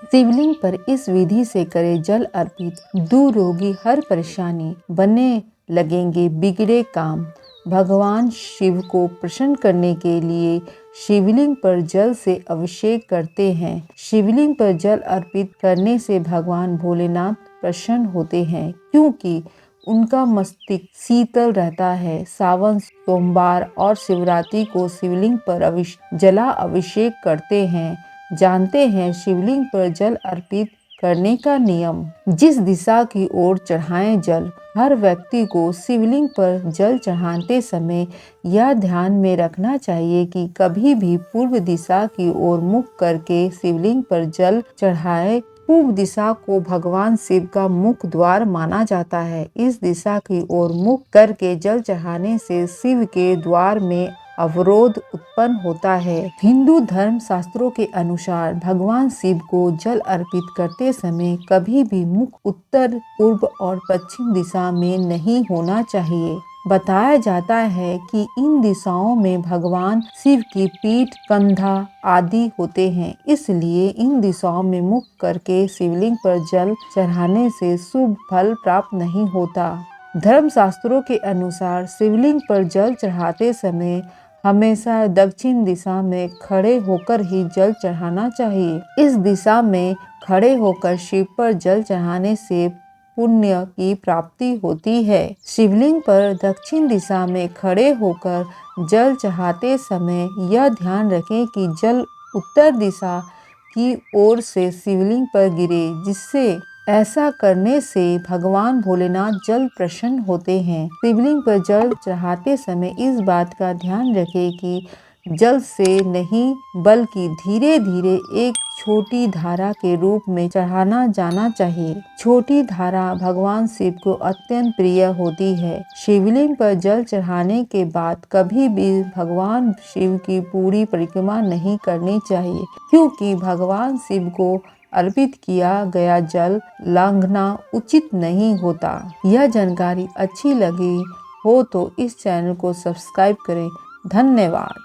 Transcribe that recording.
शिवलिंग पर इस विधि से करे जल अर्पित, दूर होगी हर परेशानी, बने लगेंगे बिगड़े काम। भगवान शिव को प्रसन्न करने के लिए शिवलिंग पर जल से अभिषेक करते हैं। शिवलिंग पर जल अर्पित करने से भगवान भोलेनाथ प्रसन्न होते हैं, क्योंकि उनका मस्तिष्क शीतल रहता है। सावन सोमवार और शिवरात्रि को शिवलिंग पर जला अभिषेक करते हैं। जानते हैं शिवलिंग पर जल अर्पित करने का नियम। जिस दिशा की ओर चढ़ाएं जल, हर व्यक्ति को शिवलिंग पर जल चढ़ाते समय यह ध्यान में रखना चाहिए कि कभी भी पूर्व दिशा की ओर मुख करके शिवलिंग पर जल चढ़ाए। पूर्व दिशा को भगवान शिव का मुख द्वार माना जाता है। इस दिशा की ओर मुख करके जल चढ़ाने से शिव के द्वार में अवरोध उत्पन्न होता है। हिंदू धर्म शास्त्रों के अनुसार भगवान शिव को जल अर्पित करते समय कभी भी मुख उत्तर, पूर्व और पश्चिम दिशा में नहीं होना चाहिए। बताया जाता है कि इन दिशाओं में भगवान शिव की पीठ, कंधा आदि होते हैं, इसलिए इन दिशाओं में मुख करके शिवलिंग पर जल चढ़ाने से शुभ फल प्राप्त नहीं होता। धर्मशास्त्रों के अनुसार शिवलिंग पर जल चढ़ाते समय हमेशा दक्षिण दिशा में खड़े होकर ही जल चढ़ाना चाहिए। इस दिशा में खड़े होकर शिव पर जल चढ़ाने से पुण्य की प्राप्ति होती है। शिवलिंग पर दक्षिण दिशा में खड़े होकर जल चढ़ाते समय यह ध्यान रखें कि जल उत्तर दिशा की ओर से शिवलिंग पर गिरे, जिससे ऐसा करने से भगवान भोलेनाथ जल प्रसन्न होते हैं। शिवलिंग पर जल चढ़ाते समय इस बात का ध्यान रखें कि जल से नहीं बल्कि धीरे धीरे एक छोटी धारा के रूप में चढ़ाना जाना चाहिए। छोटी धारा भगवान शिव को अत्यंत प्रिय होती है। शिवलिंग पर जल चढ़ाने के बाद कभी भी भगवान शिव की पूरी परिक्रमा नहीं करनी चाहिए, क्योंकि भगवान शिव को अर्पित किया गया जल लांघना उचित नहीं होता। यह जानकारी अच्छी लगी हो तो इस चैनल को सब्सक्राइब करें। धन्यवाद।